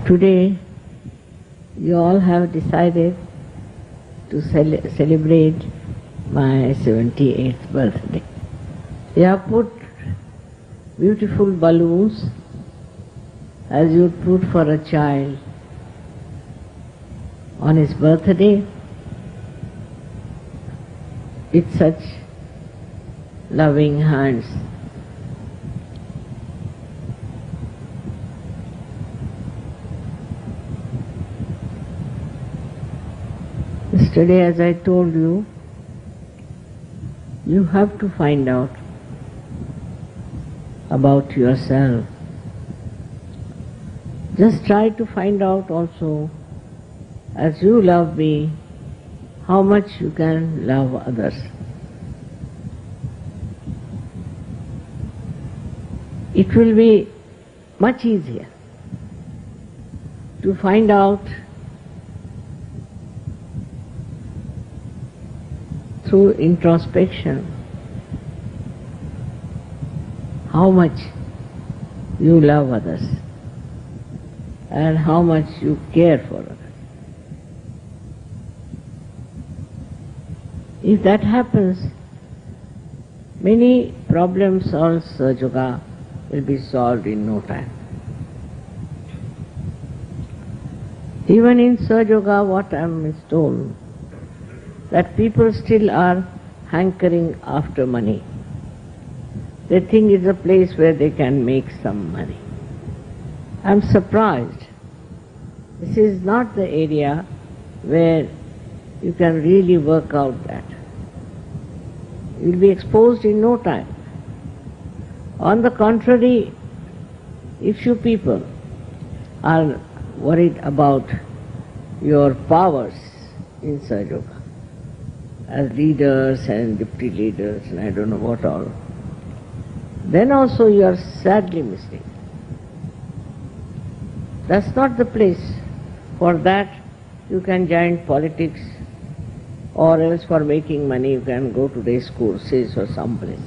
Today, you all have decided to celebrate my 78th birthday. You have put beautiful balloons as you would put for a child on his birthday with such loving hands. Yesterday, as I told you, you have to find out about yourself. Just try to find out also, as you love me, how much you can love others. It will be much easier to find out through introspection how much you love others and how much you care for others. If that happens, many problems of Satyug will be solved in no time. Even in Satyug, what I am told, that people still are hankering after money. They think it's a place where they can make some money. I am surprised. This is not the area where you can really work out that. You will be exposed in no time. On the contrary, if you people are worried about your powers in Satyug, as leaders and deputy leaders and I don't know what all, then also you are sadly mistaken. That's not the place. For that you can join politics, or else for making money you can go to race courses or someplace.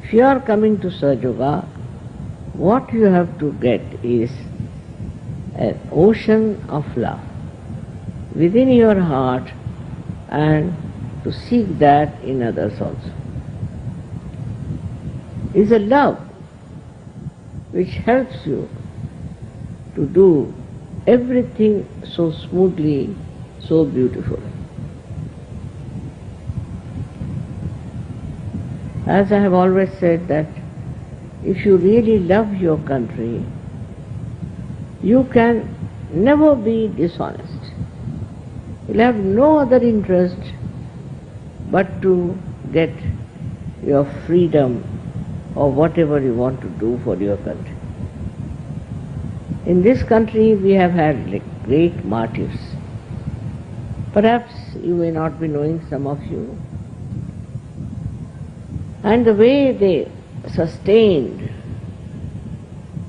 If you are coming to Satyug, what you have to get is an ocean of love within your heart, and to seek that in others also. Is a love which helps you to do everything so smoothly, so beautifully. As I have always said, that if you really love your country, you can never be dishonest. You'll have no other interest but to get your freedom or whatever you want to do for your country. In this country we have had great martyrs. Perhaps you may not be knowing, some of you. And the way they sustained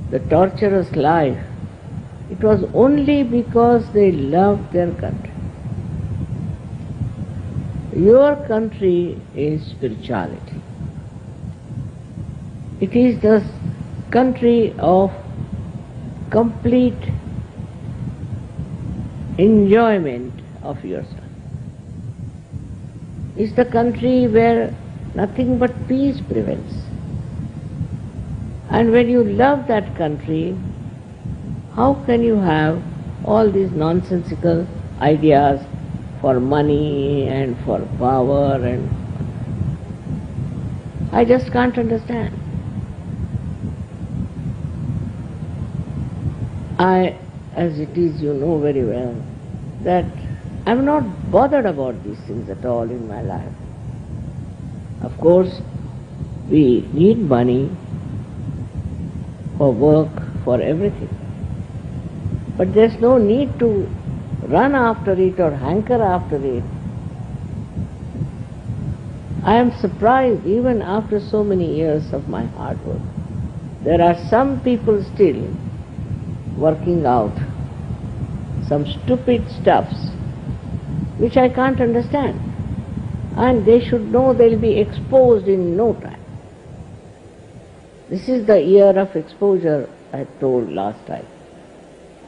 the torturous life, it was only because they loved their country. Your country is spirituality. It is the country of complete enjoyment of yourself. It's the country where nothing but peace prevails. And when you love that country, how can you have all these nonsensical ideas for money and for power? And I just can't understand. As it is, you know very well, that I'm not bothered about these things at all in my life. Of course, we need money for work, for everything. But there's no need to run after it or hanker after it. I am surprised, even after so many years of my hard work, there are some people still working out some stupid stuffs which I can't understand. And they should know they'll be exposed in no time. This is the year of exposure, I told last time.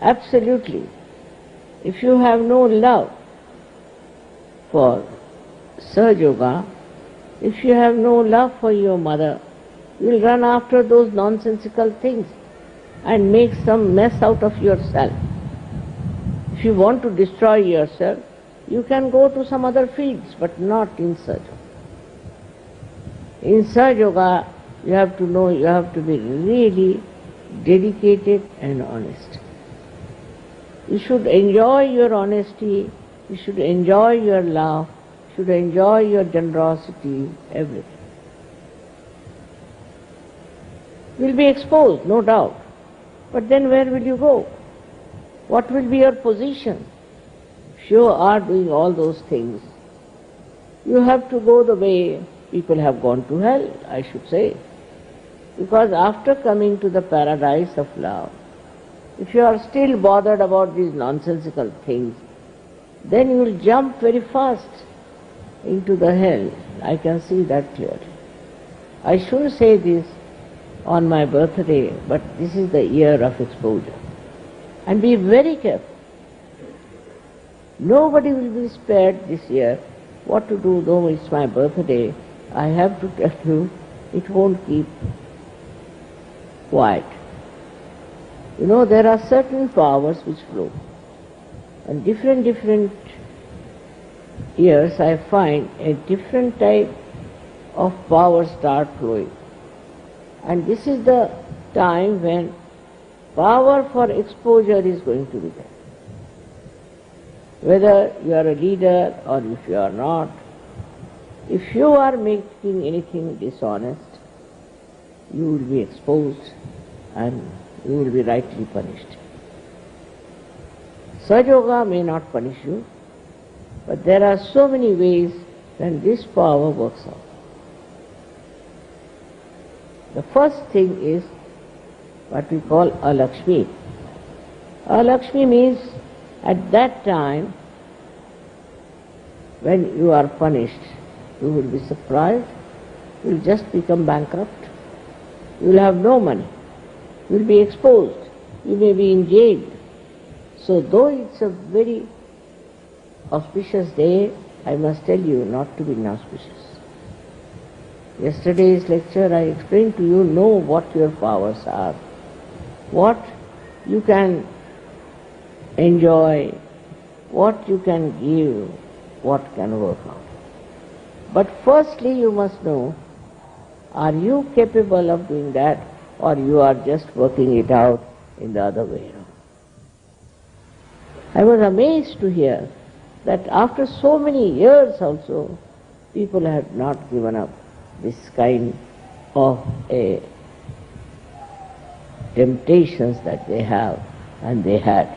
Absolutely. If you have no love for Sahaja Yoga, if you have no love for your mother, you will run after those nonsensical things and make some mess out of yourself. If you want to destroy yourself, you can go to some other fields, but not in Sahaja Yoga. In Sahaja Yoga, you have to know, you have to be really dedicated and honest. You should enjoy your honesty, you should enjoy your love, you should enjoy your generosity, everything. You will be exposed, no doubt. But then where will you go? What will be your position? If you are doing all those things, you have to go the way people have gone to hell, I should say. Because after coming to the paradise of love, if you are still bothered about these nonsensical things, then you will jump very fast into the hell. I can see that clearly. I shouldn't say this on my birthday, but this is the year of exposure. And be very careful. Nobody will be spared this year. What to do, though it's my birthday, I have to tell you, it won't keep quiet. You know, there are certain powers which flow. And different years I find a different type of power start flowing. And this is the time when power for exposure is going to be there. Whether you are a leader or if you are not, if you are making anything dishonest, you will be exposed and you will be rightly punished. Sahaja Yoga may not punish you, but there are so many ways when this power works out. The first thing is what we call Alakshmi. Alakshmi means at that time when you are punished, you will be surprised, you will just become bankrupt, you will have no money, you will be exposed, you may be in jail. So though it's a very auspicious day, I must tell you not to be inauspicious. Yesterday's lecture I explained to you, know what your powers are, what you can enjoy, what you can give, what can work out. But firstly you must know, are you capable of doing that or you are just working it out in the other way around? I was amazed to hear that after so many years also, people had not given up this kind of a temptations that they have and they had.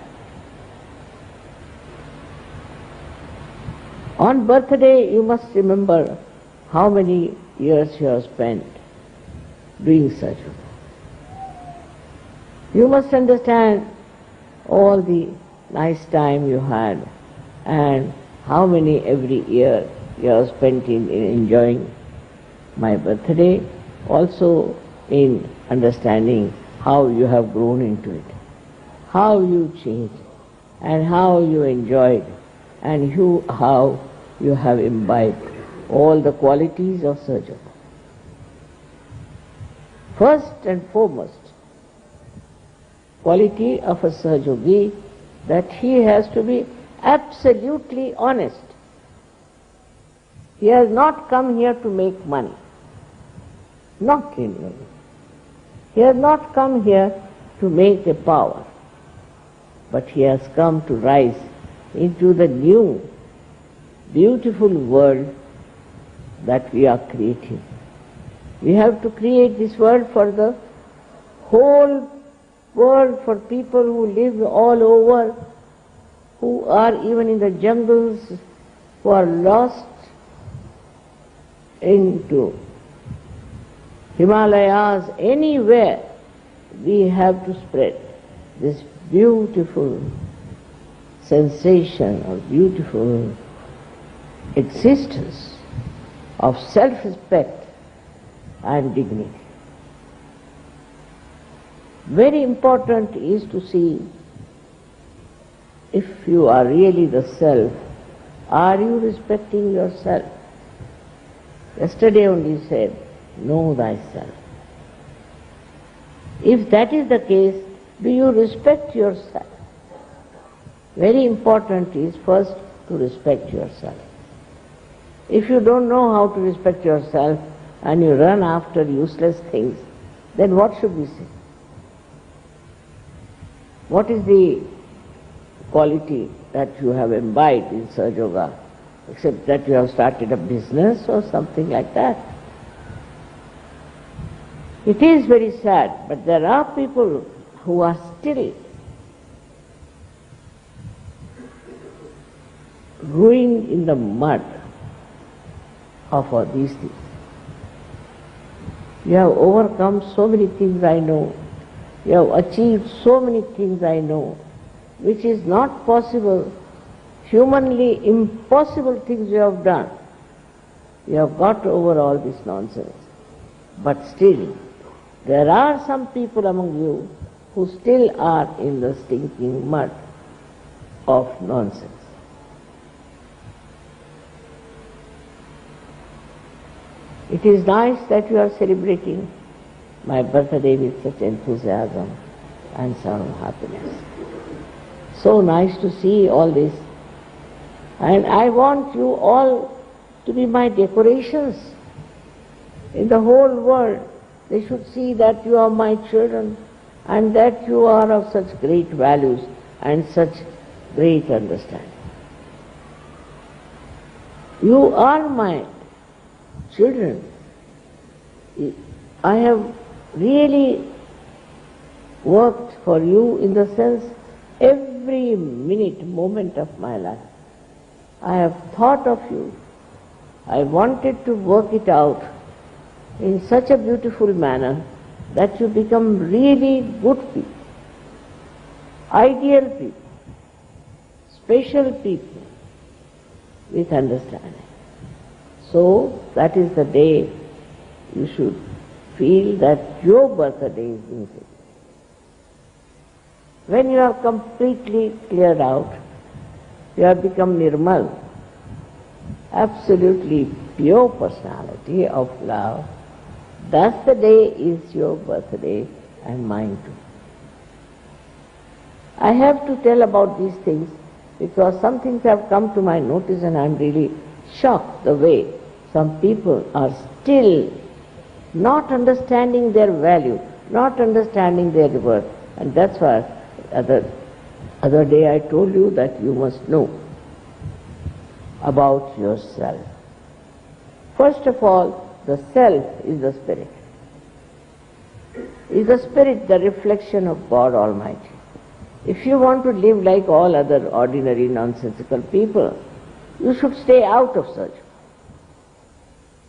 On birthday you must remember how many years you have spent doing such. You must understand all the nice time you had and how many every year you have spent in enjoying my birthday, also in understanding how you have grown into it, how you changed and how you enjoyed and how you have imbibed all the qualities of Sahaja Yoga. First and foremost, quality of a Sahaja Yogi, that he has to be absolutely honest. He has not come here to make money. Not really. He has not come here to make a power, but he has come to rise into the new, beautiful world that we are creating. We have to create this world for the whole world, for people who live all over, who are even in the jungles, who are lost into Himalayas, anywhere. We have to spread this beautiful sensation or beautiful existence of self-respect and dignity. Very important is to see if you are really the self, are you respecting yourself? Yesterday only said, know thyself. If that is the case, do you respect yourself? Very important is first to respect yourself. If you don't know how to respect yourself and you run after useless things, then what should we say? What is the quality that you have imbibed in Sahaja Yoga, except that you have started a business or something like that? It is very sad, but there are people who are still ruined in the mud of all these things. You have overcome so many things, I know. You have achieved so many things, I know, which is not possible, humanly impossible things you have done. You have got over all this nonsense. But still, there are some people among you who still are in the stinking mud of nonsense. It is nice that you are celebrating my birthday with such enthusiasm and some happiness. So nice to see all this. And I want you all to be my decorations in the whole world. They should see that you are my children and that you are of such great values and such great understanding. You are my children. I have really worked for you in the sense every minute, moment of my life. I have thought of you. I wanted to work it out in such a beautiful manner that you become really good people, ideal people, special people with understanding. So that is the day you should feel that your birthday is being celebrated. When you are completely cleared out, you have become Nirmal, absolutely pure personality of love. That's the day is your birthday and mine too. I have to tell about these things because some things have come to my notice and I'm really shocked the way some people are still not understanding their value, not understanding their worth. And that's why other day I told you that you must know about yourself. First of all, the self is the spirit. Is the spirit the reflection of God Almighty? If you want to live like all other ordinary nonsensical people, you should stay out of such.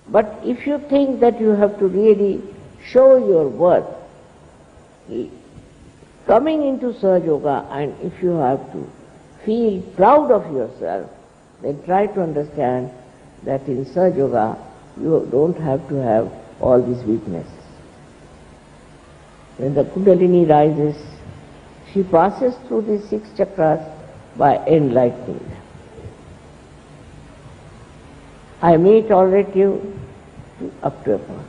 But if you think that you have to really show your worth, coming into Sahaja Yoga, and if you have to feel proud of yourself, then try to understand that in Sahaja Yoga you don't have to have all these weaknesses. When the Kundalini rises, she passes through these 6 chakras by enlightening them. I may tolerate you up to a point,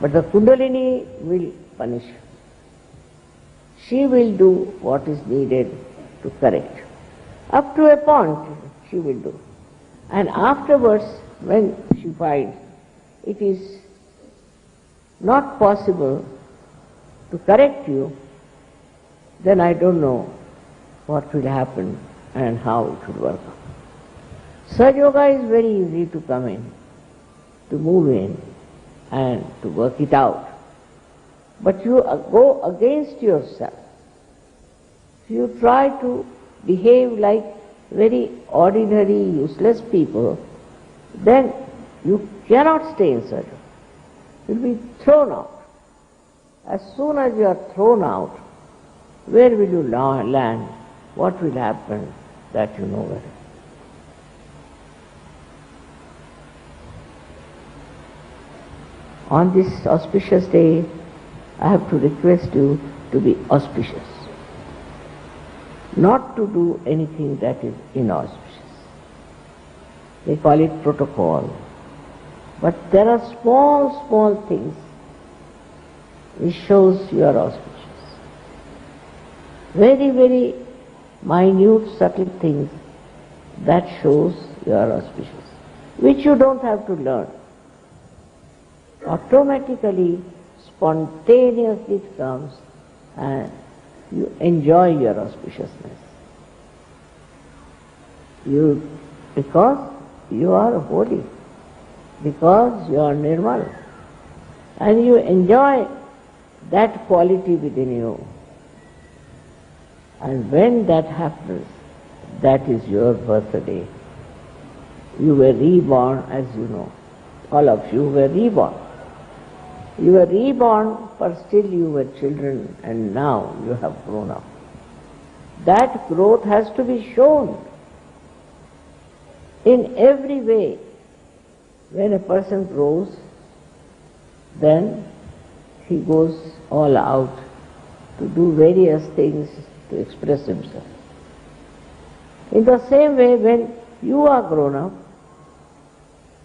but the Kundalini will punish you. She will do what is needed to correct you. Up to a point she will do. And afterwards, when she finds it is not possible to correct you, then I don't know what will happen and how it will work out. Sahaja Yoga is very easy to come in, to move in and to work it out. But you go against yourself. If you try to behave like very ordinary, useless people, then you cannot stay in Sahaja Yoga. You will be thrown out. As soon as you are thrown out, where will you land? What will happen? That you know very well. On this auspicious day, I have to request you to be auspicious. not to do anything that is inauspicious. They call it protocol. But there are small, small things which shows you are auspicious. Very, very minute, subtle things that shows you are auspicious, which you don't have to learn. Automatically, spontaneously it comes and you enjoy your auspiciousness. Because you are holy, because you are Nirmala, and you enjoy that quality within you. And when that happens, that is your birthday. You were reborn, as you know. All of you were reborn. You were reborn, but still you were children, and now you have grown up. That growth has to be shown in every way. When a person grows, then he goes all out to do various things to express himself. In the same way, when you are grown up,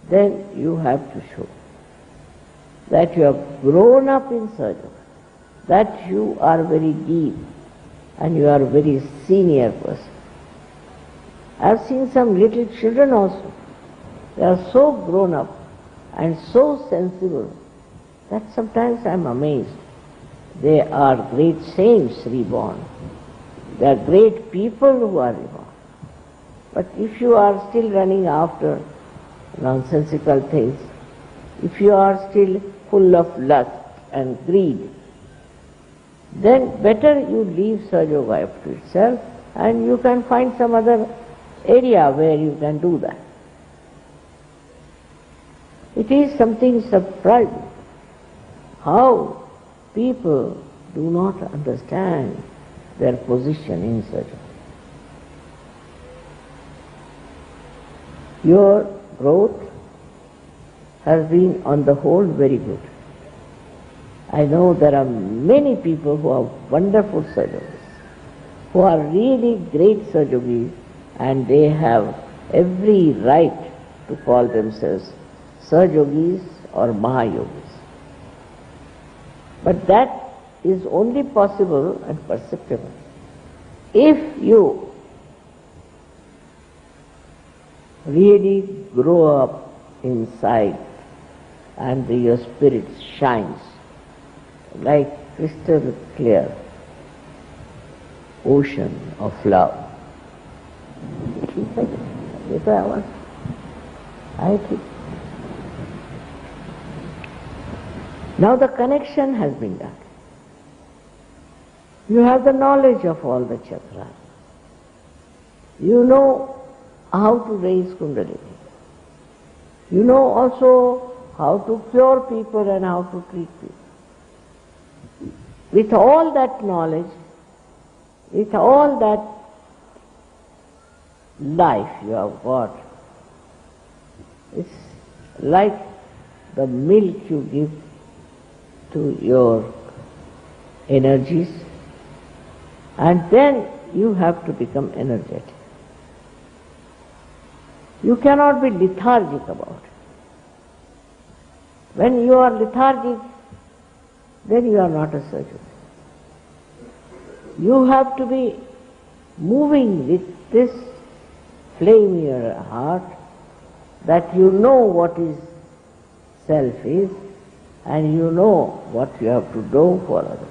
then you have to show that you have grown up in Satyug, that you are very deep and you are a very senior person. I have seen some little children also. They are so grown up and so sensible that sometimes I am amazed. They are great saints reborn. They are great people who are reborn. But if you are still running after nonsensical things, if you are still full of lust and greed, then better you leave Satyug up to itself and you can find some other area where you can do that. It is something surprising how people do not understand their position in Satyug. Your growth has been on the whole very good. I know there are many people who are wonderful Satyugis, who are really great Satyugis, and they have every right to call themselves Satyugis or Mahayogis. But that is only possible and perceptible if you really grow up inside and your spirit shines like crystal clear ocean of love. Now the connection has been done. You have the knowledge of all the chakras. You know how to raise Kundalini. You know also how to cure people and how to treat people. With all that knowledge, with all that life you have got, it's like the milk you give to your energies, and then you have to become energetic. You cannot be lethargic about it. When you are lethargic, then you are not a Satyug. You have to be moving with this flame in your heart, that you know what is self is, and you know what you have to do for others.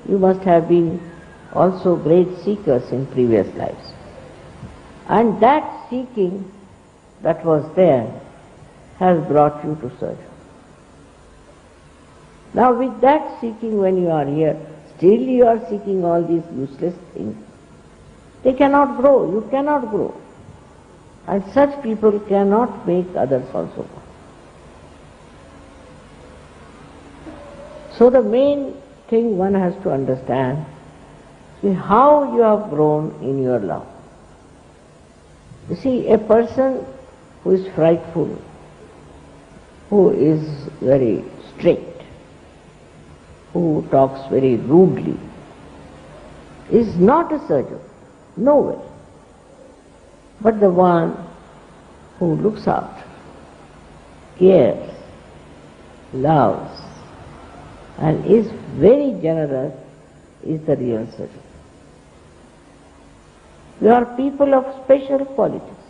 You must have been also great seekers in previous lives. And that seeking that was there has brought you to Satyug. Now with that seeking, when you are here, still you are seeking all these useless things. They cannot grow, you cannot grow. And such people cannot make others also grow. So the main thing one has to understand is how you have grown in your love. You see, a person who is frightful, who is very strict, who talks very rudely, is not a Satyug, nowhere, but the one who looks after, cares, loves, and is very generous is the real Satyug. You are people of special qualities,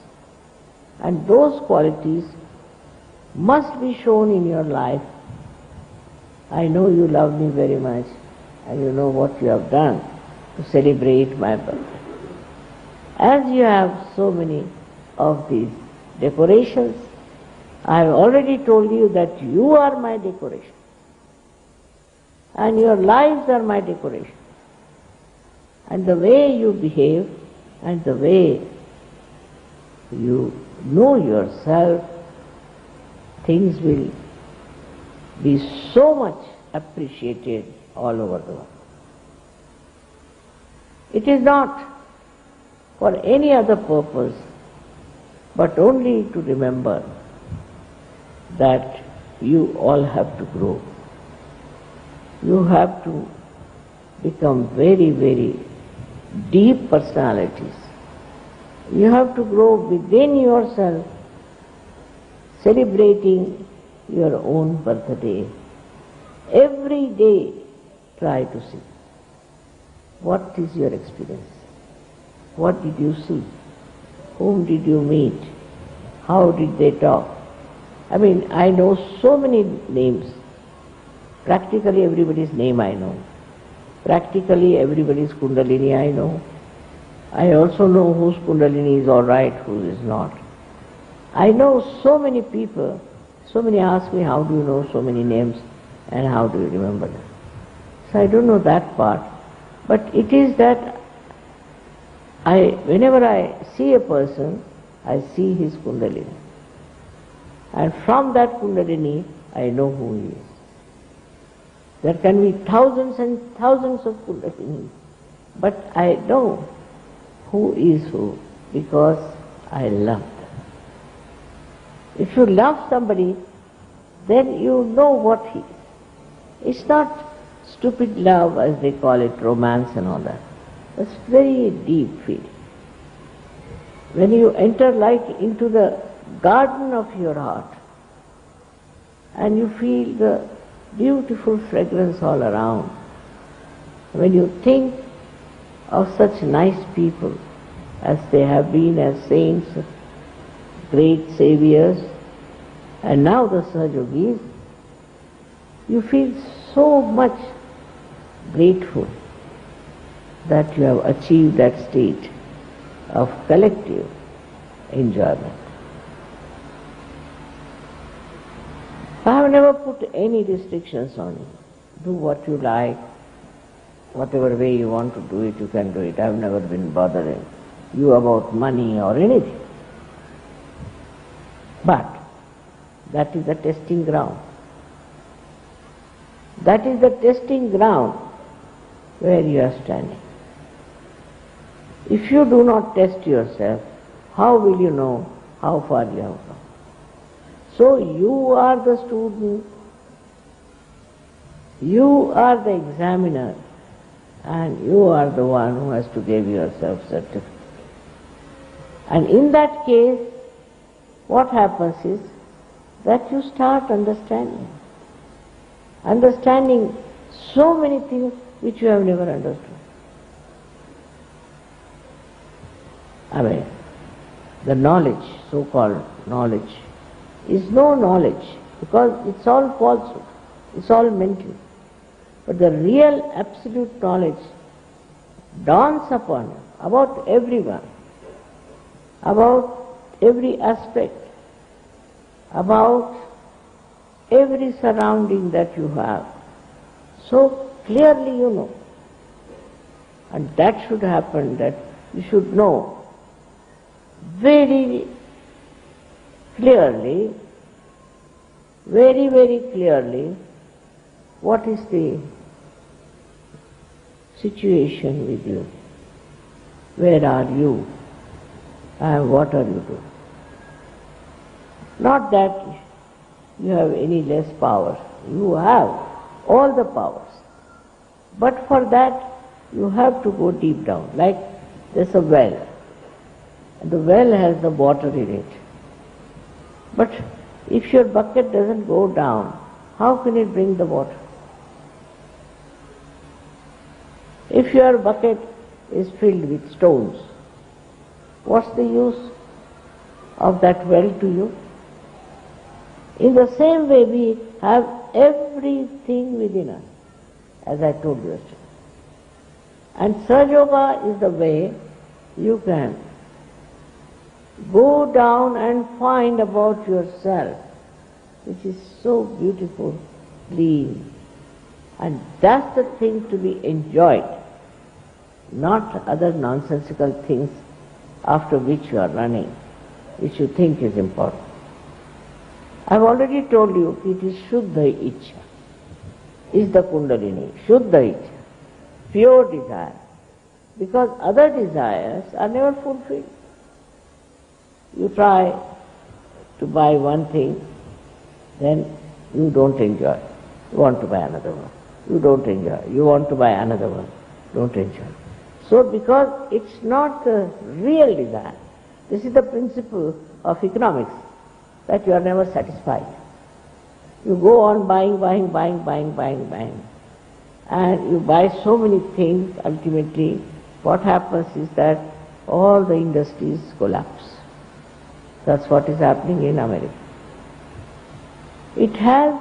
and those qualities must be shown in your life. I know you love me very much, and you know what you have done to celebrate my birthday. As you have so many of these decorations, I have already told you that you are my decoration, and your lives are my decoration. And the way you behave and the way you know yourself, things will be so much appreciated all over the world. It is not for any other purpose, but only to remember that you all have to grow. You have to become very, very deep personalities. You have to grow within yourself, celebrating your own birthday. Every day try to see what is your experience. What did you see? Whom did you meet? How did they talk? I mean, I know so many names. Practically everybody's name I know. Practically everybody's Kundalini I know. I also know whose Kundalini is all right, whose is not. I know so many people. So many ask me, how do you know so many names and how do you remember them? So I don't know that part. But it is that whenever I see a person, I see his Kundalini. And from that Kundalini, I know who he is. There can be thousands and thousands of Kundalinis, but I know who is who because I love them. If you love somebody, then you know what he is. It's not stupid love as they call it, romance and all that. It's very deep feeling. When you enter like into the garden of your heart and you feel the beautiful fragrance all around, when you think of such nice people as they have been as saints, great saviors, and now the Satyugis, you feel so much grateful that you have achieved that state of collective enjoyment. I have never put any restrictions on you. Do what you like, whatever way you want to do it, you can do it. I have never been bothering you about money or anything. But that is the testing ground. That is the testing ground where you are standing. If you do not test yourself, how will you know how far you have come? So you are the student, you are the examiner, and you are the one who has to give yourself certificate. And in that case, what happens is that you start understanding so many things which you have never understood. I mean, the knowledge, so-called knowledge, is no knowledge because it's all falsehood, it's all mental. But the real absolute knowledge dawns upon you about everyone, about every aspect, about every surrounding that you have. So clearly you know. And that should happen, that you should know very clearly, very, very clearly, what is the situation with you? Where are you? And what are you doing? Not that you have any less power. You have all the powers. But for that, you have to go deep down. Like there's a well, and the well has the water in it. But if your bucket doesn't go down, how can it bring the water? If your bucket is filled with stones, what's the use of that well to you? In the same way, we have everything within us, as I told you yesterday. And Sahaja Yoga is the way you can go down and find about yourself, which is so beautiful, clean. And that's the thing to be enjoyed, not other nonsensical things after which you are running, which you think is important. I've already told you it is Shuddha Ichcha, is the Kundalini, Shuddha Ichcha, pure desire, because other desires are never fulfilled. You try to buy one thing, then you don't enjoy. You want to buy another one. You don't enjoy. You want to buy another one. Don't enjoy. So because it's not the real desire, this is the principle of economics, that you are never satisfied. You go on buying, and you buy so many things. Ultimately, what happens is that all the industries collapse. That's what is happening in America. It has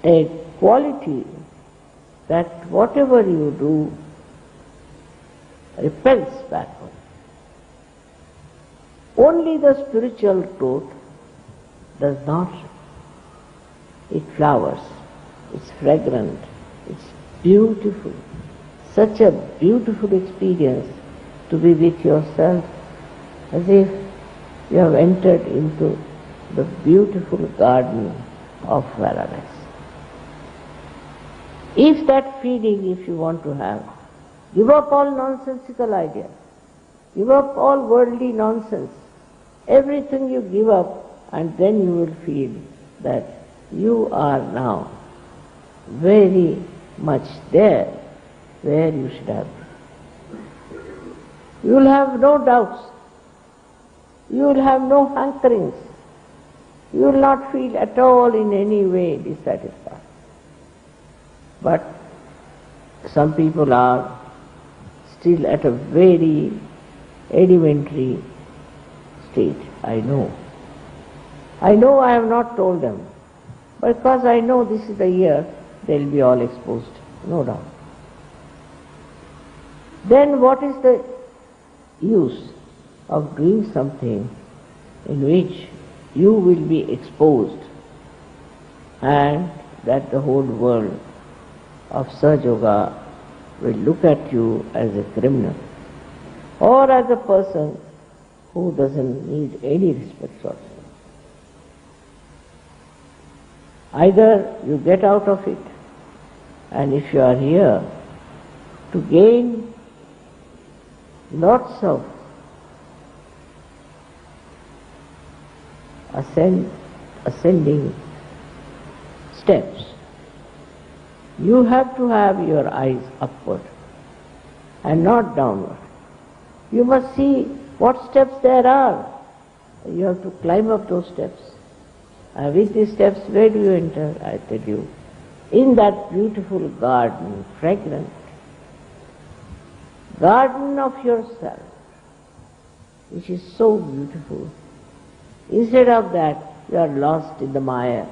a quality that whatever you do repels backward. Only the spiritual truth does not. It flowers, it's fragrant, it's beautiful. Such a beautiful experience to be with yourself, as if you have entered into the beautiful garden of paradise. If that feeling, if you want to have, give up all nonsensical ideas, give up all worldly nonsense, everything you give up, and then you will feel that you are now very much there where you should have been. You will have no doubts. You will have no hankerings. You will not feel at all in any way dissatisfied. But some people are still at a very elementary state. I know I have not told them, because I know this is the year they will be all exposed, no doubt. Then what is the use of doing something in which you will be exposed and that the whole world of Sahaja Yoga will look at you as a criminal or as a person who doesn't need any respect whatsoever? Either you get out of it, and if you are here to gain lots of ascending steps, you have to have your eyes upward and not downward. You must see what steps there are. You have to climb up those steps. With these steps, where do you enter? I tell you, in that beautiful garden, fragrant garden of yourself, which is so beautiful. Instead of that, you are lost in the mire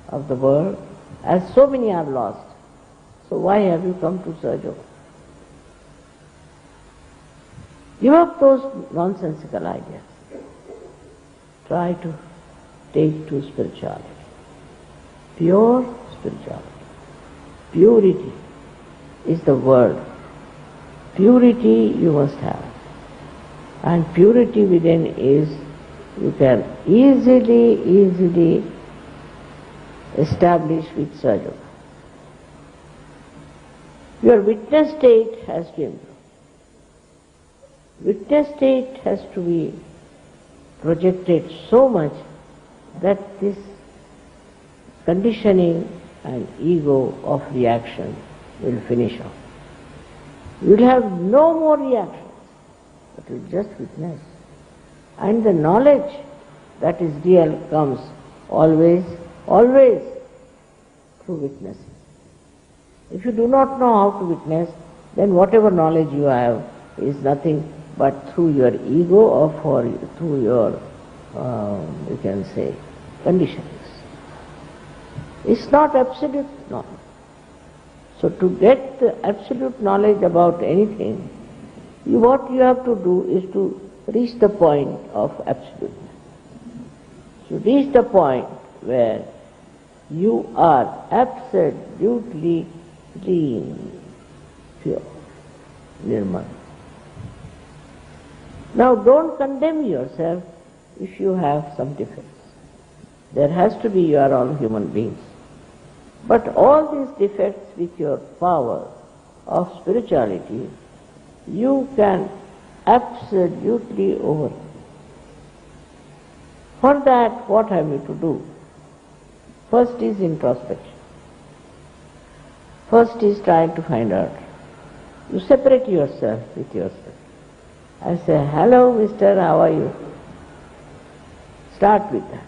of the world, as so many are lost. So why have you come to Sahaja Yoga? Give up those nonsensical ideas. Try to take to spirituality. Pure spirituality. Purity is the word. Purity you must have. And purity within is, you can easily establish with Sahaja Yoga. Your witness state has to improve. Witness state has to be projected so much that this conditioning and ego of reaction will finish off. You will have no more reactions, but you will just witness. And the knowledge that is real comes always through witnessing. If you do not know how to witness, then whatever knowledge you have is nothing but through your ego or through your, you can say, conditions. It's not absolute knowledge. So to get the absolute knowledge about anything, what you have to do is to reach the point of absoluteness. To reach the point where you are absolutely clean, pure, Nirmala. Now don't condemn yourself if you have some defects. There has to be, you are all human beings. But all these defects with your power of spirituality, you can absolutely overcome. For that, what have you to do? First is introspection. First is trying to find out. You separate yourself with yourself. I say, hello mister, how are you? Start with that.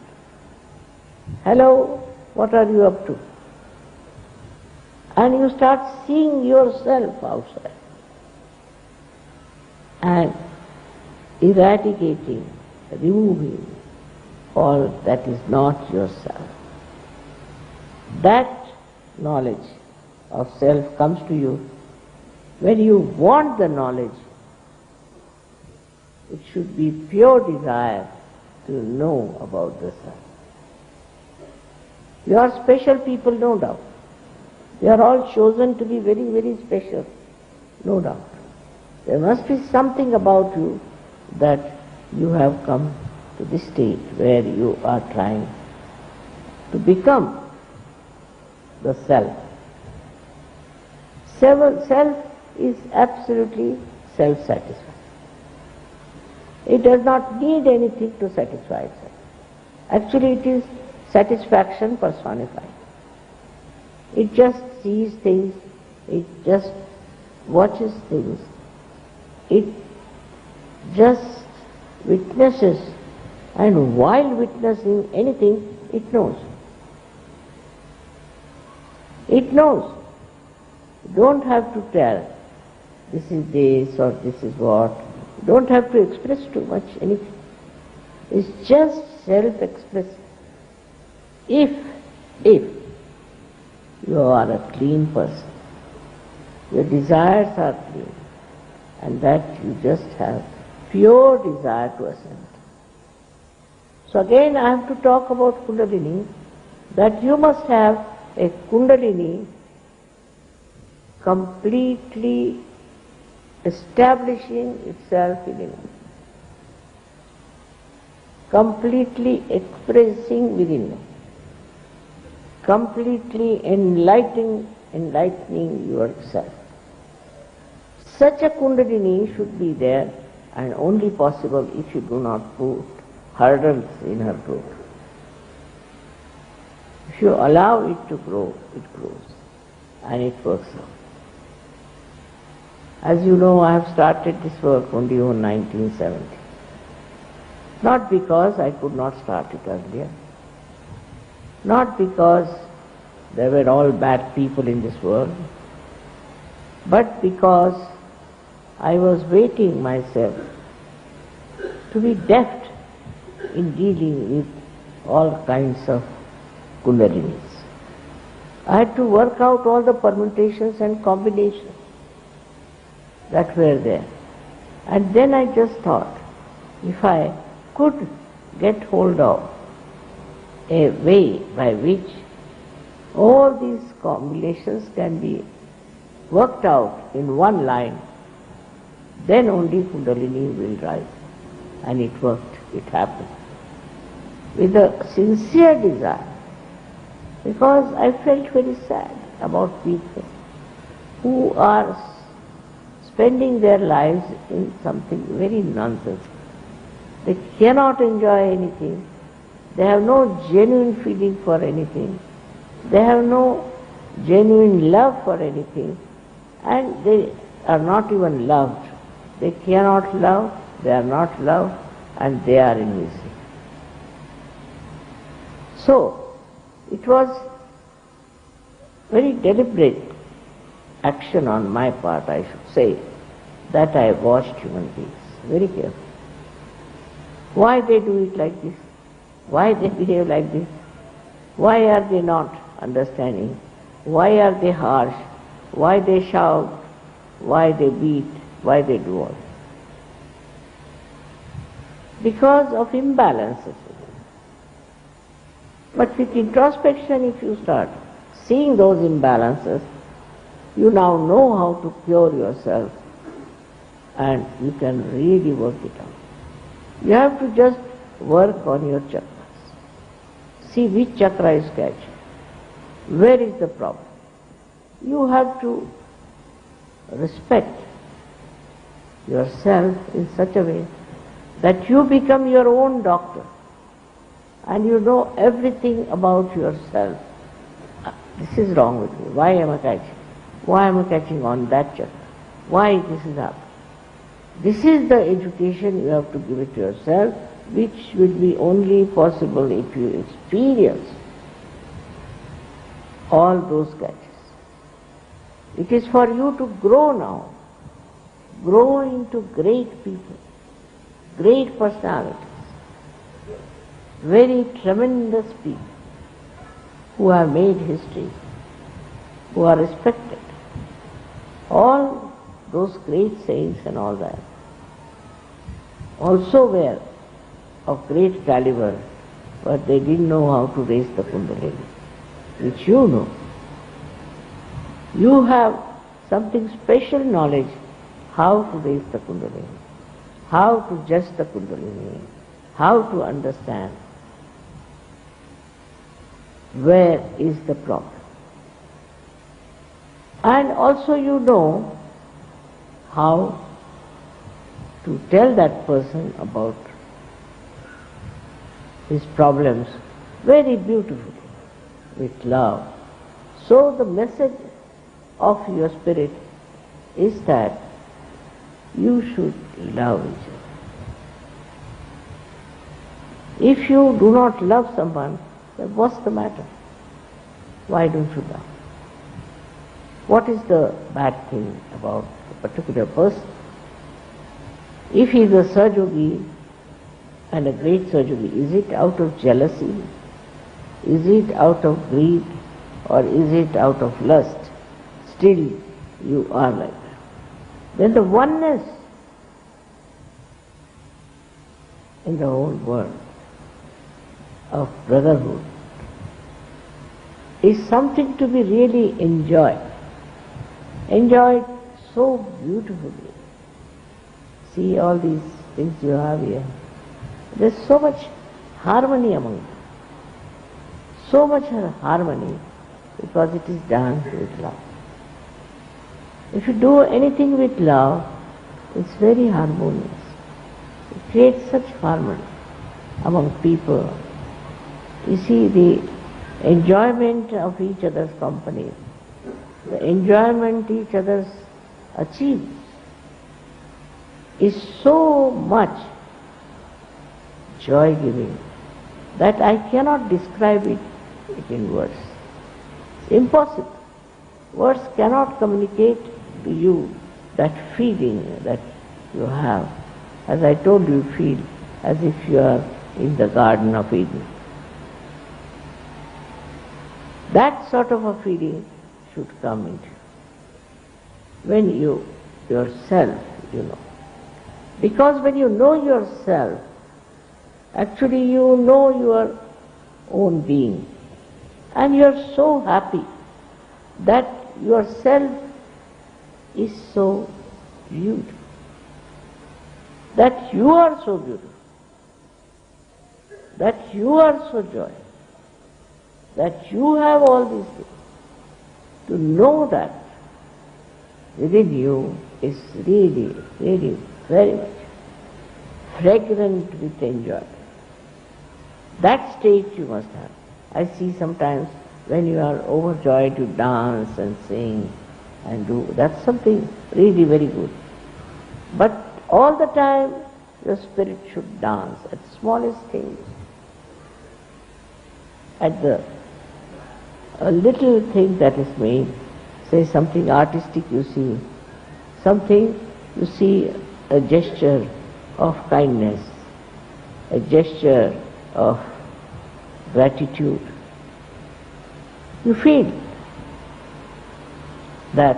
Hello, what are you up to? And you start seeing yourself outside and eradicating, removing all that is not yourself. That knowledge of self comes to you when you want the knowledge. It should be pure desire to know about the self. You are special people, no doubt. You are all chosen to be very, very special, no doubt. There must be something about you that you have come to this state where you are trying to become the self. Self is absolutely self-satisfied. It does not need anything to satisfy itself. Actually, it is satisfaction personified. It just sees things, it just watches things, it just witnesses, and while witnessing anything, it knows. It knows. You don't have to tell, this is this or this is what. You don't have to express too much anything. It's just self-expressive. If you are a clean person, your desires are clean, and that you just have pure desire to ascend. So again I have to talk about Kundalini, that you must have a Kundalini completely establishing itself within you, completely expressing within you, completely enlightening yourself. Such a Kundalini should be there, and only possible if you do not put hurdles in her growth. If you allow it to grow, it grows, and it works out. As you know, I have started this work only in 1970. Not because I could not start it earlier, not because there were all bad people in this world, but because I was waiting myself to be deft in dealing with all kinds of Kundalinis. I had to work out all the permutations and combinations that were there. And then I just thought, if I could get hold of a way by which all these combinations can be worked out in one line, then only Kundalini will rise. And it worked, it happened. With a sincere desire, because I felt very sad about people who are spending their lives in something very nonsense. They cannot enjoy anything. They have no genuine feeling for anything. They have no genuine love for anything, and they are not even loved. They cannot love, they are not loved, and they are in misery. So, it was very deliberate action on my part, I should say, that I watched human beings very carefully. Why they do it like this? Why they behave like this? Why are they not understanding? Why are they harsh? Why they shout? Why they beat? Why they do all? Because of imbalances. But with introspection, if you start seeing those imbalances, you now know how to cure yourself and you can really work it out. You have to just work on your chakras. See which chakra is catching. Where is the problem? You have to respect yourself in such a way that you become your own doctor and you know everything about yourself. This is wrong with me. Why am I catching? Why am I catching on that chakra? Why this is happening? This is the education you have to give it to yourself, which will be only possible if you experience all those catches. It is for you to grow now, grow into great people, great personalities, very tremendous people who have made history, who are respected. All those great saints and all that also were of great caliber, but they didn't know how to raise the Kundalini, which you know. You have something special knowledge how to raise the Kundalini, how to judge the Kundalini, how to understand where is the problem. And also you know how to tell that person about his problems very beautifully, with love. So the message of your spirit is that you should love each other. If you do not love someone, then what's the matter? Why don't you love? What is the bad thing about a particular person? If he is a Satyug and a great Satyug, is it out of jealousy? Is it out of greed? Or is it out of lust? Still you are like that. Then the oneness in the whole world of brotherhood is something to be really enjoyed. Enjoyed so beautifully. See all these things you have here. There's so much harmony among them. So much harmony because it is done with love. If you do anything with love, it's very harmonious. It creates such harmony among people. You see, the enjoyment of each other's company, the enjoyment each other's achieves is so much joy-giving that I cannot describe it in words. It's impossible. Words cannot communicate to you that feeling that you have. As I told you, feel as if you are in the Garden of Eden. That sort of a feeling should come into you. When you yourself, you know. Because when you know yourself, actually you know your own being. And you are so happy that yourself is so beautiful. That you are so beautiful. That you are so joyous. That you have all these things. To know that within you is really, really very much fragrant with enjoyment. That state you must have. I see sometimes when you are overjoyed, you dance and sing and do. That's something really very good. But all the time, your spirit should dance at the smallest things, at the a little thing that is made, say something artistic you see, something you see, a gesture of kindness, a gesture of gratitude. You feel that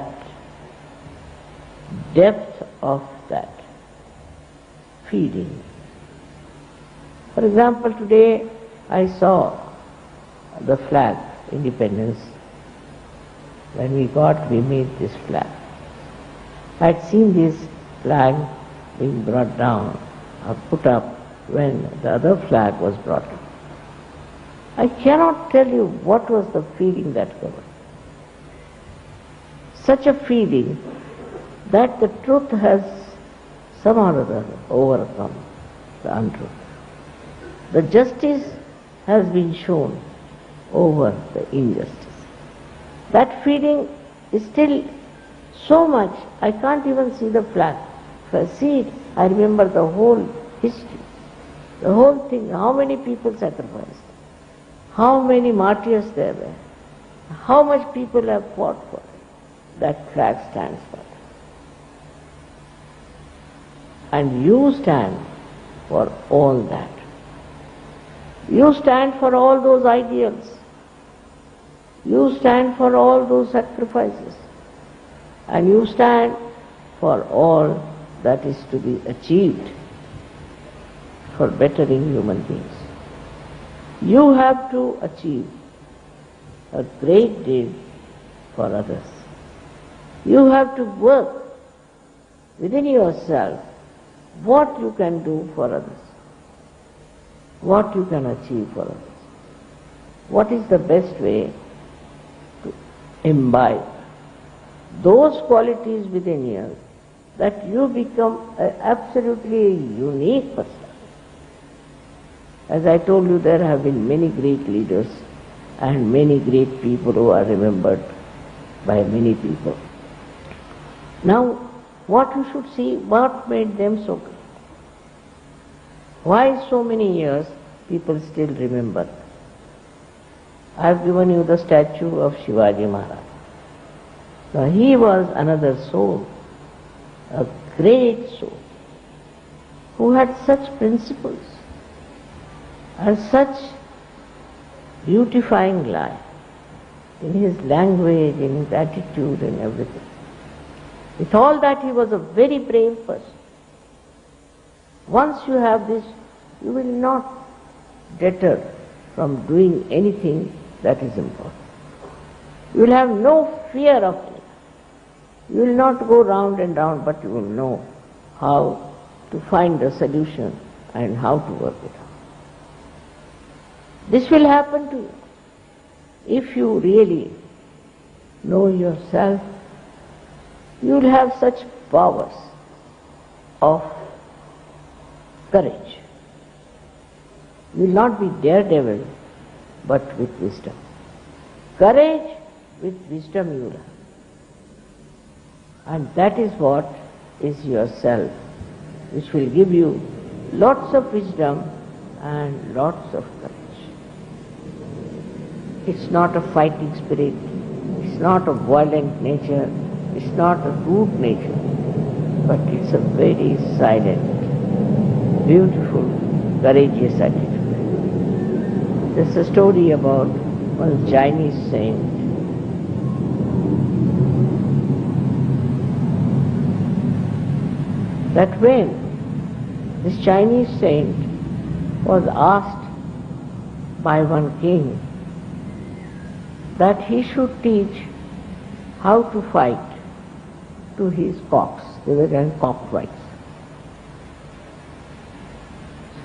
depth of that feeling. For example, today I saw the flag, independence. When we made this flag. I had seen this flag being brought down or put up when the other flag was brought up. I cannot tell you what was the feeling that covered. Such a feeling that the truth has somehow or other overcome the untruth. The justice has been shown over the injustice. That feeling is still so much, I can't even see the flag. If I see it, I remember the whole history, the whole thing, how many people sacrificed, how many martyrs there were, how much people have fought for it. That flag stands for it. And you stand for all that. You stand for all those ideals. You stand for all those sacrifices. And you stand for all that is to be achieved for bettering human beings. You have to achieve a great deal for others. You have to work within yourself what you can do for others, what you can achieve for others. What is the best way to imbibe those qualities within you that you become absolutely unique person. As I told you, there have been many great leaders and many great people who are remembered by many people. Now, what you should see, what made them so great? Why so many years people still remember? I have given you the statue of Shivaji Maharaj. Now, he was another soul, a great soul, who had such principles and such beautifying life in his language, in his attitude and everything. With all that, he was a very brave person. Once you have this, you will not deter from doing anything that is important. You will have no fear of it. You will not go round and round, but you will know how to find a solution and how to work it out. This will happen to you if you really know yourself. You will have such powers of courage. You will not be daredevil, but with wisdom. Courage with wisdom you will have. And that is what is yourself, which will give you lots of wisdom and lots of courage. It's not a fighting spirit, it's not a violent nature, it's not a rude nature, but it's a very silent, beautiful, courageous attitude. There's a story about one Chinese saint. That when this Chinese saint was asked by one king that he should teach how to fight to his cocks. They were in cock fights.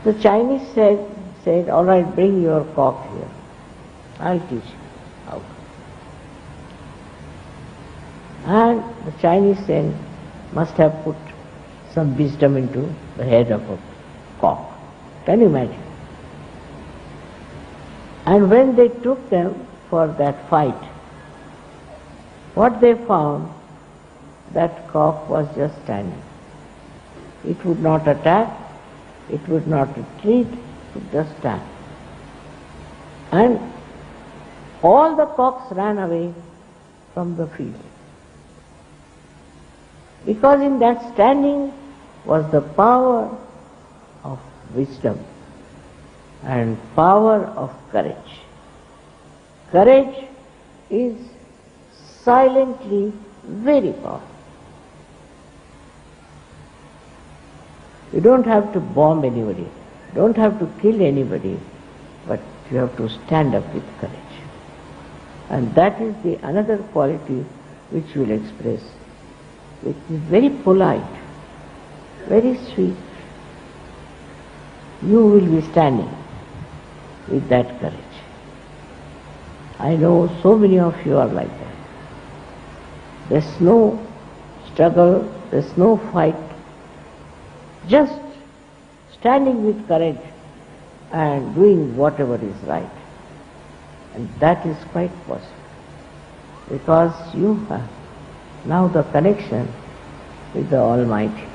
The Chinese said, all right, bring your cock here. I'll teach you how. And the Chinese saint must have put some wisdom into the head of a cock. Can you imagine? And when they took them for that fight, what they found, that cock was just standing. It would not attack, it would not retreat, it would just stand. And all the cocks ran away from the field. Because in that standing was the power of wisdom and power of courage. Courage is silently very powerful. You don't have to bomb anybody, don't have to kill anybody, but you have to stand up with courage. And that is the another quality which will express, which is very polite, very sweet. You will be standing with that courage. I know so many of you are like that. There's no struggle, there's no fight, just standing with courage and doing whatever is right. And that is quite possible, because you have now the connection with the Almighty.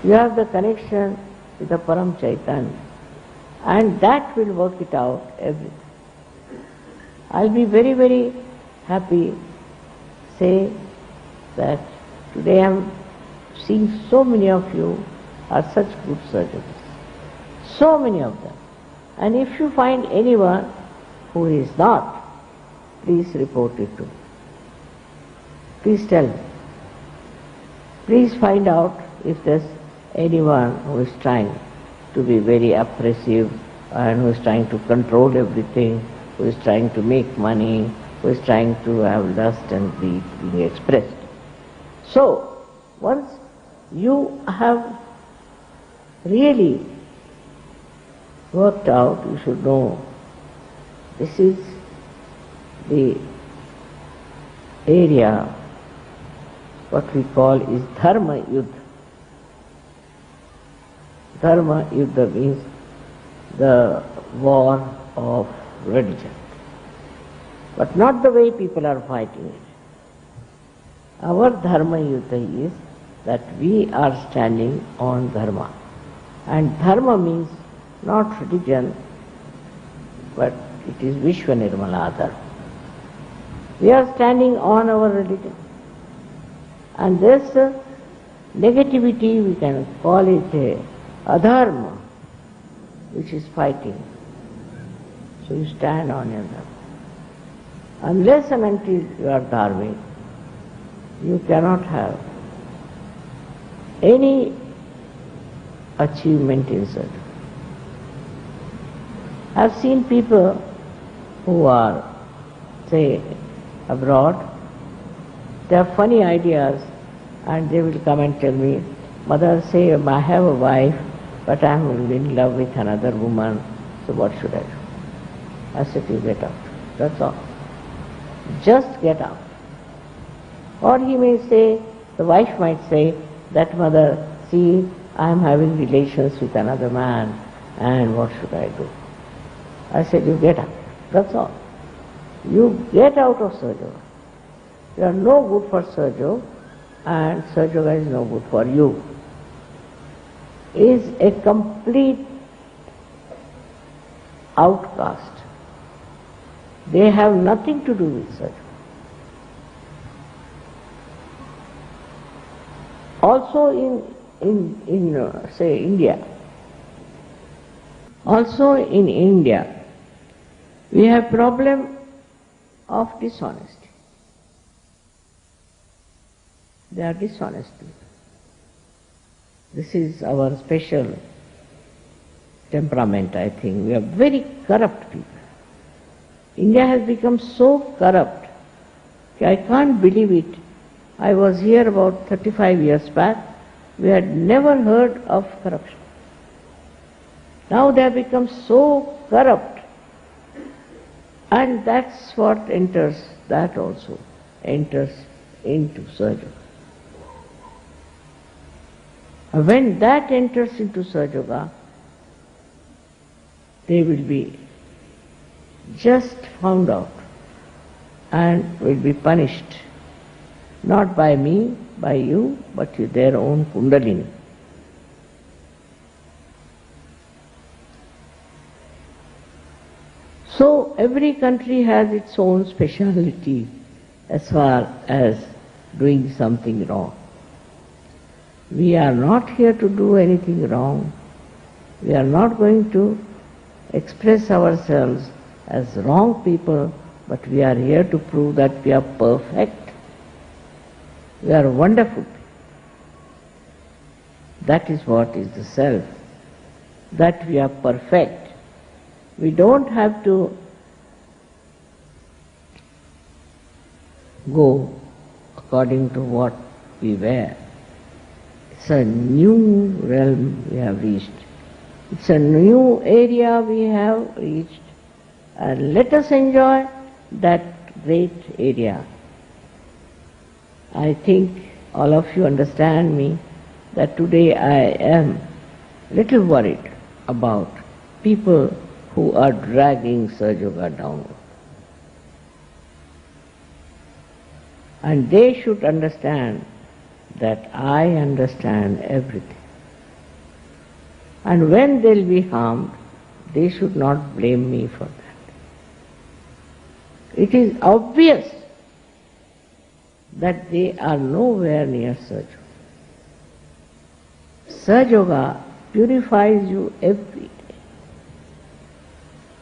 You have the connection with the Param Chaitanya, and that will work it out everything. I'll be very, very happy say that today I'm seeing so many of you are such good surgeons. So many of them. And if you find anyone who is not, please report it to me. Please tell me. Please find out if there's anyone who is trying to be very oppressive and who is trying to control everything, who is trying to make money, who is trying to have lust and greed being expressed. So, once you have really worked out, you should know this is the area, what we call is Dharma Yuddha. Dharma Yuddha means the war of religion. But not the way people are fighting it. Our Dharma Yuddha is that we are standing on Dharma. And Dharma means not religion, but it is Vishwa Nirmala Dharma. We are standing on our religion. And this negativity, we can call it a adharma, which is fighting. So you stand on your dharma. Unless and until you are dharmic, you cannot have any achievement in sadhana. I have seen people who are, say, abroad, they have funny ideas and they will come and tell me, Mother, say, I have a wife, but I am in love with another woman, so what should I do? I said, you get out. That's all. Just get out. Or he may say, the wife might say, that Mother, see, I am having relations with another man, and what should I do? I said, you get out. That's all. You get out of Satyug. You are no good for Satyug, and Satyug is no good for you. Is a complete outcast. They have nothing to do with Satyug. Also in say India, we have problem of dishonesty. They are dishonest people. This is our special temperament, I think. We are very corrupt people. India has become so corrupt, I can't believe it. I was here about 35 years back. We had never heard of corruption. Now they have become so corrupt, and that's what enters, that also enters into Satyug. When that enters into Satyug, they will be just found out and will be punished, not by me, by you, but their own Kundalini. So every country has its own speciality as far as doing something wrong. We are not here to do anything wrong. We are not going to express ourselves as wrong people, but we are here to prove that we are perfect. We are wonderful. That is what is the self, that we are perfect. We don't have to go according to what we were. It's a new realm we have reached. It's a new area we have reached, and let us enjoy that great area. I think all of you understand me that today I am little worried about people who are dragging Satyug downward. And they should understand that I understand everything. And when they'll be harmed, they should not blame me for that. It is obvious that they are nowhere near Satyug. Satyug purifies you every day.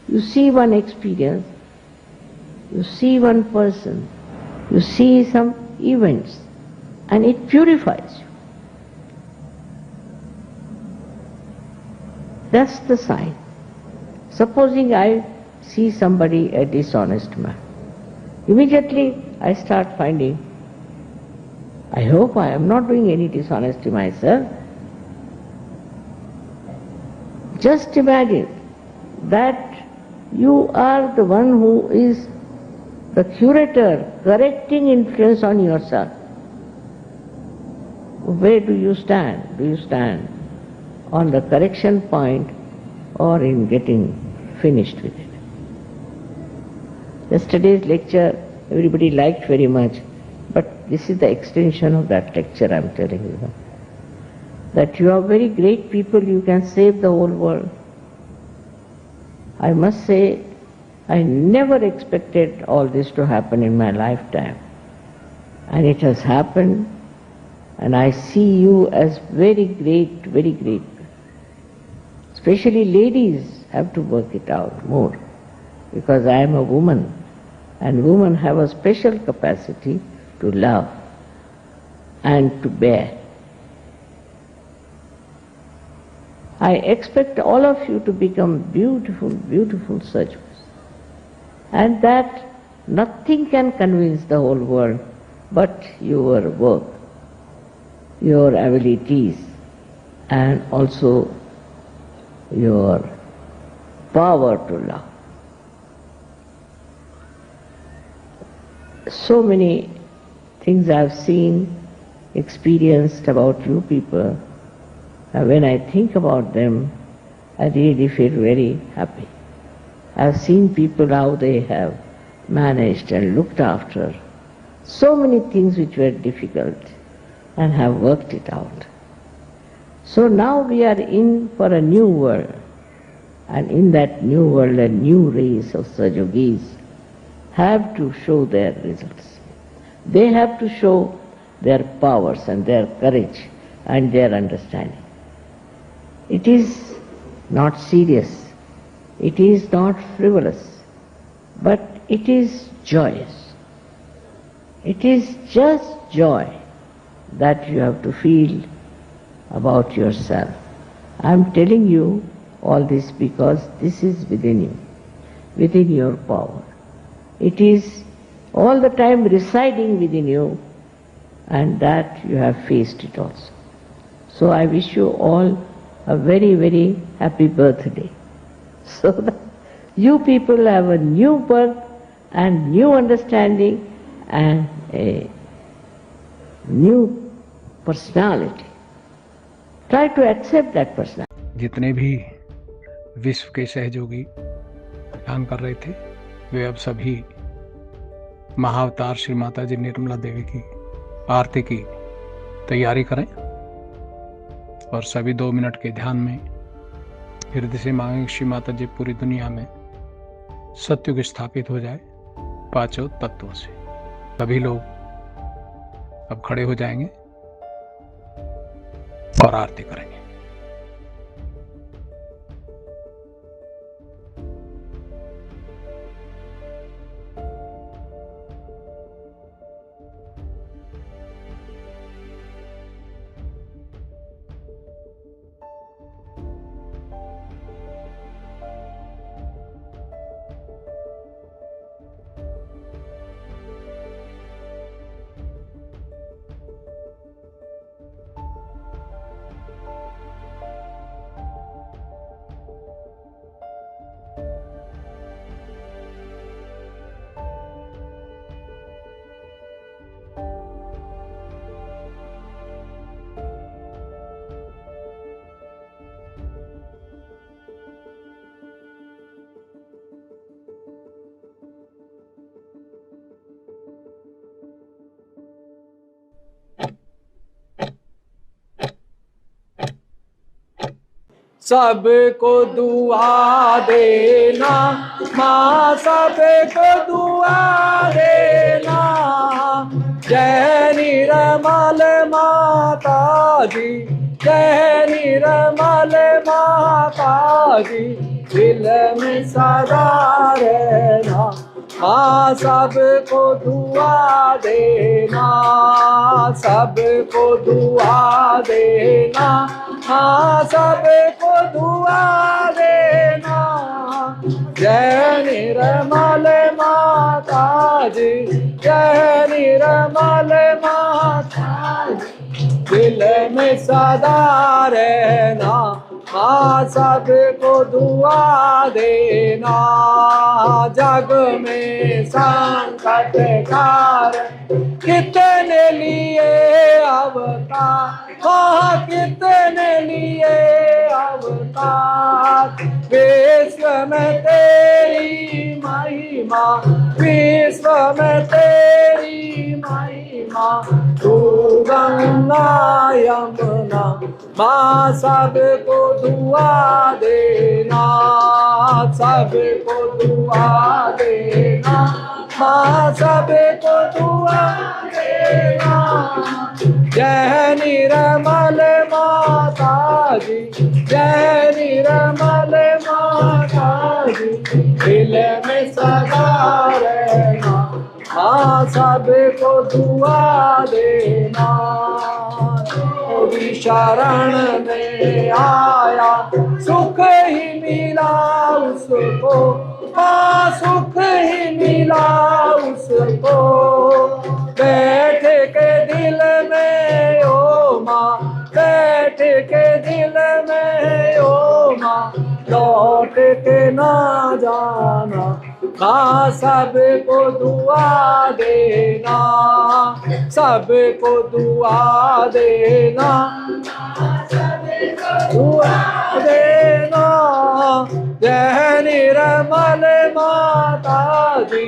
You see one experience, you see one person, you see some events, and it purifies you. That's the sign. Supposing I see somebody a dishonest man, immediately I start finding, I hope I am not doing any dishonesty myself. Just imagine that you are the one who is the curator, correcting influence on yourself. Where do you stand? Do you stand on the correction point or in getting finished with it? Yesterday's lecture everybody liked very much, but this is the extension of that lecture I am telling you. That you are very great people, you can save the whole world. I must say, I never expected all this to happen in my lifetime. And it has happened, and I see you as very great, very great. Especially ladies have to work it out more, because I am a woman, and women have a special capacity to love and to bear. I expect all of you to become beautiful, beautiful Satyugs, and that nothing can convince the whole world but your work, your abilities, and also your power to love. So many things I have seen, experienced about you people. When I think about them, I really feel very happy. I have seen people how they have managed and looked after so many things which were difficult and have worked it out. So now we are in for a new world, and in that new world a new race of Satyugis have to show their results. They have to show their powers and their courage and their understanding. It is not serious, it is not frivolous, but it is joyous. It is just joy that you have to feel about yourself. I am telling you all this because this is within you, within your power. It is all the time residing within you, and that you have faced it also. So I wish you all a very, very happy birthday, so that you people have a new birth and new understanding and a new personality. Try to accept that personality. जितने भी विश्व के सहयोगी ध्यान कर रहे थे, वे अब सभी महाअवतार श्री माता जी निर्मला देवी की आरती की तैयारी करें और सभी 2 मिनट के ध्यान में हृदय से मांगे श्री माता जी पूरी दुनिया में सत्युग स्थापित हो जाए 5 तत्वों से। सभी लोग अब खड़े हो जाएंगे और आरती करेंगे। सबको दुआ देना माँ, सबको दुआ देना। जय निर्मल माता जी, जय निर्मल माता जी, दिल में सदा रहना माँ, सबको दुआ देना, सबको दुआ देना माँ, सबको दुआ देना। जय निर्मल माता जी, जय निर्मल माता जी, दिल में सदा रहना माँ, सबको दुआ देना। जग में संकट कारण कितने लिए अवतार माँ, कितने लिए अवतार। विश्व में तेरी महिमा, विश्व में तेरी महिमा। तू गंगा यमुना माँ, सबको दुआ देना, सबको दुआ देना माँ, सबको दुआ देना। जय निर्मल माता जी, जय निर्मल माता जी, दिल में सदा रहना माँ, सबको दुआ देना। तेरी शरण में आया सुख ही मिला उसको माँ, सुख ही मिला उसको। बैठ के दिल में ओ माँ, बैठ के दिल में ओ माँ, लौट के ना जाना माँ, सबको दुआ देना, सबको दुआ देना, दुआ देना। जय निर्मल माता जी,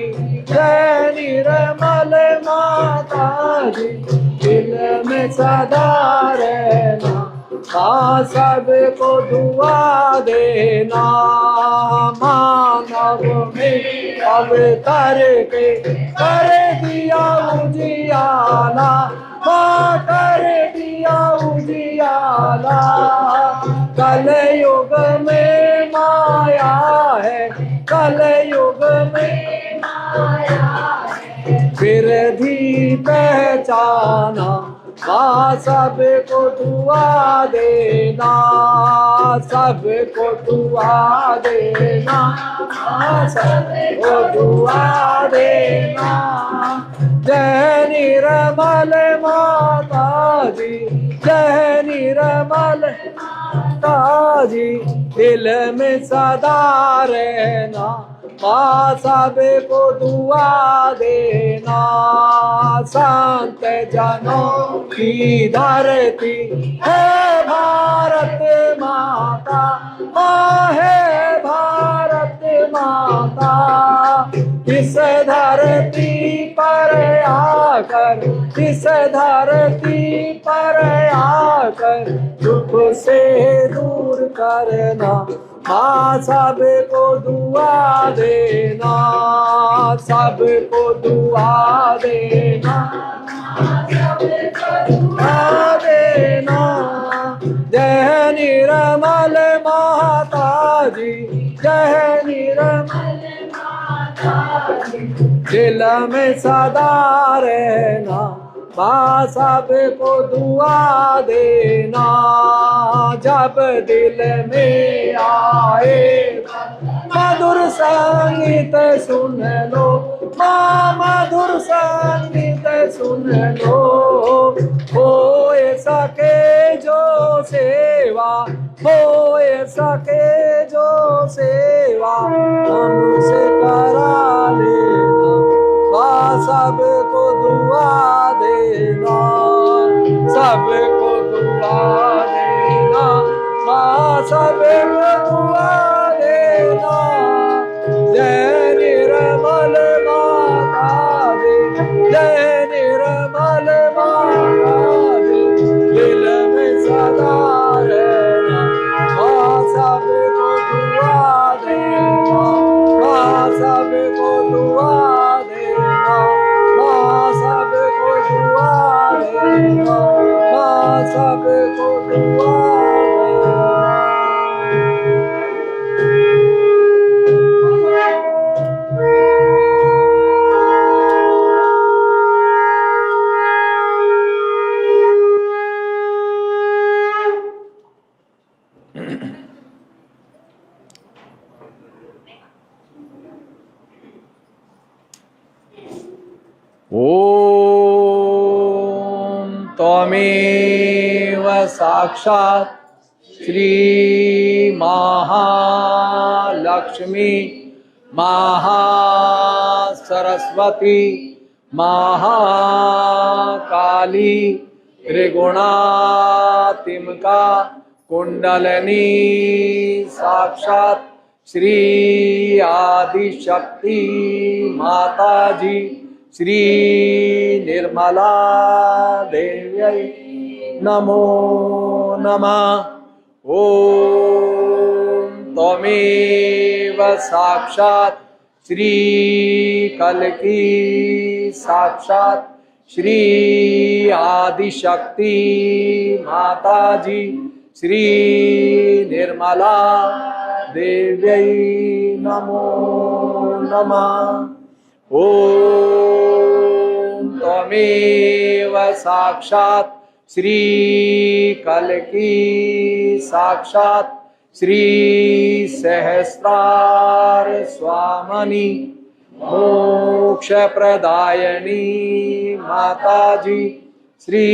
जय निर्मल माता जी, दिल में सदा रहना माँ, सबको दुआ देना। मानव में अवतार के कर दिया उजियाला माँ, कर दिया उजियाला। कल युग में माया है, कल युग में माया है, फिर भी पहचाना माँ, सबको दुआ देना, सबको दुआ देना माँ, सबको दुआ देना। जय निर्मल माता जी, जय निर्मल माता जी, दिल में सदा रहना माँ, सबको दुआ देना। संत जनों की धरती है भारत माता, माँ है भारत माता। इस धरती पर कर इस धरती पर आकर दुख से दूर करना। माँ सबको दुआ देना, सबको दुआ देना, दुआ देना। जय निर्मल माता जी, जय निर्मल माता जी, दिल में सदा रहना। माँ सबको दुआ देना, जब दिल में आए मधुर संगीत सुन लो। माँ मधुर संगीत सुन लो। हो सके जो सेवा, हो सके जो सेवा हमसे करा लेना। माँ सबको दुआ देना, सबको दुआ देना। माँ सबको दुआ देना। जय निर्मल माता दे, जय निर्मल माता दे, दिल में सदा रहना। माँ सबको दुआ देना, माँ सबको दुआ देना, माँ सबको दुआ देना, माँ सबको दुआ देना। ओम त्वमेव साक्षात् श्री महालक्ष्मी महासरस्वती महाकाली त्रिगुणात्मिका कुंडलिनी साक्षात् श्री आदिशक्ति माताजी श्री निर्मला देव्यै नमो नमः। ओम त्वमेव साक्षात् श्री कल्की साक्षात् श्री आदिशक्ति माताजी श्री निर्मला देव्यै नमो नमः। ओम त्वमेव साक्षात् श्री कल्की साक्षात् श्री सहस्रार स्वामिनी मोक्ष प्रदायिनी माताजी श्री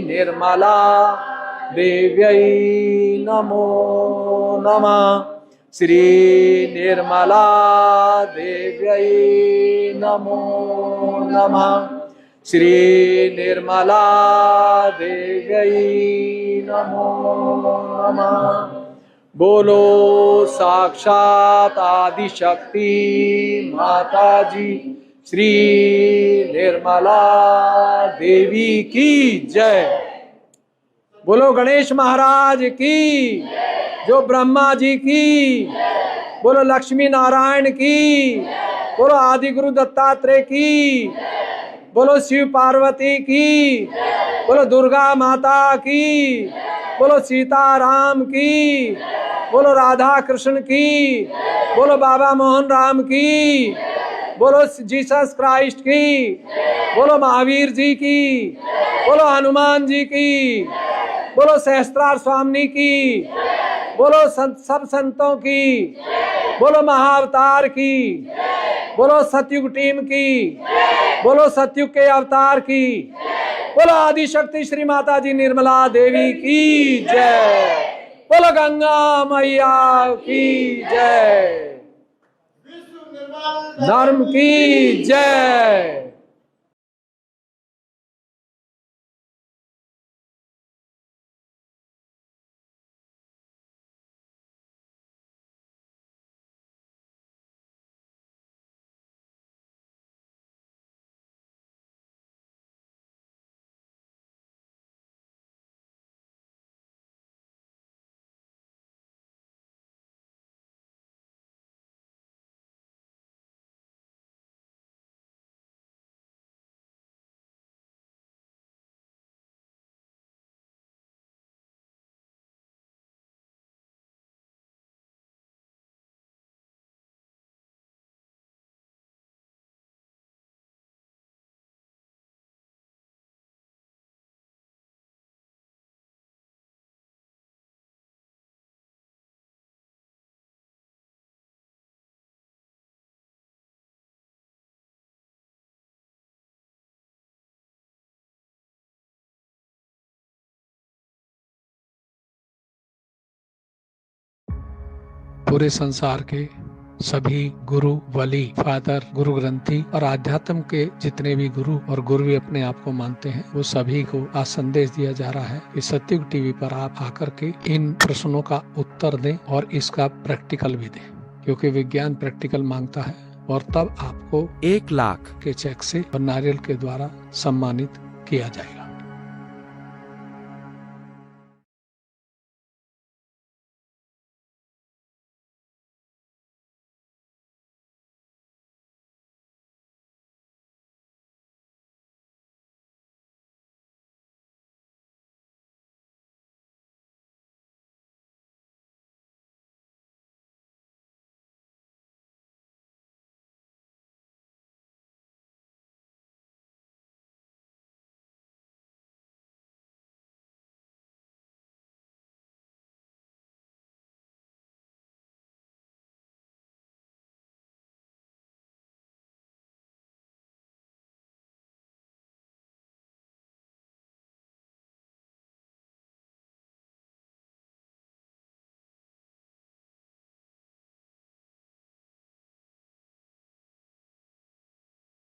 निर्मला देव्यै नमो नमः। श्री निर्मला देव्यै नमो नमः। श्री निर्मला देव्यै नमो नमः। बोलो साक्षात आदिशक्ति माताजी श्री निर्मला देवी की जय। बोलो गणेश महाराज की, जो ब्रह्मा जी की, बोलो लक्ष्मी नारायण की, बोलो आदि गुरु दत्तात्रेय की, बोलो शिव पार्वती की, बोलो दुर्गा माता की, बोलो सीताराम की, बोलो राधा कृष्ण की, बोलो बाबा मोहन राम की, बोलो जीसस क्राइस्ट की, बोलो महावीर जी की, बोलो हनुमान जी की, बोलो सहस्त्रार स्वामी की, बोलो सब संतों की, बोलो महाअवतार की, बोलो सतयुग टीम की, बोलो सतयुग के अवतार की, बोलो आदिशक्ति श्री माता जी निर्मला देवी की जय। बोलो गंगा मैया की जय। धर्म की जय। पूरे संसार के सभी गुरु, वली, फादर, गुरु ग्रंथी और आध्यात्म के जितने भी गुरु और गुरु भी अपने आप को मानते हैं, वो सभी को आज संदेश दिया जा रहा है कि सत्युग टीवी पर आप आकर के इन प्रश्नों का उत्तर दें और इसका प्रैक्टिकल भी दें, क्योंकि विज्ञान प्रैक्टिकल मांगता है। और तब आपको 1 लाख के चेक से और नारियल के द्वारा सम्मानित किया जाएगा।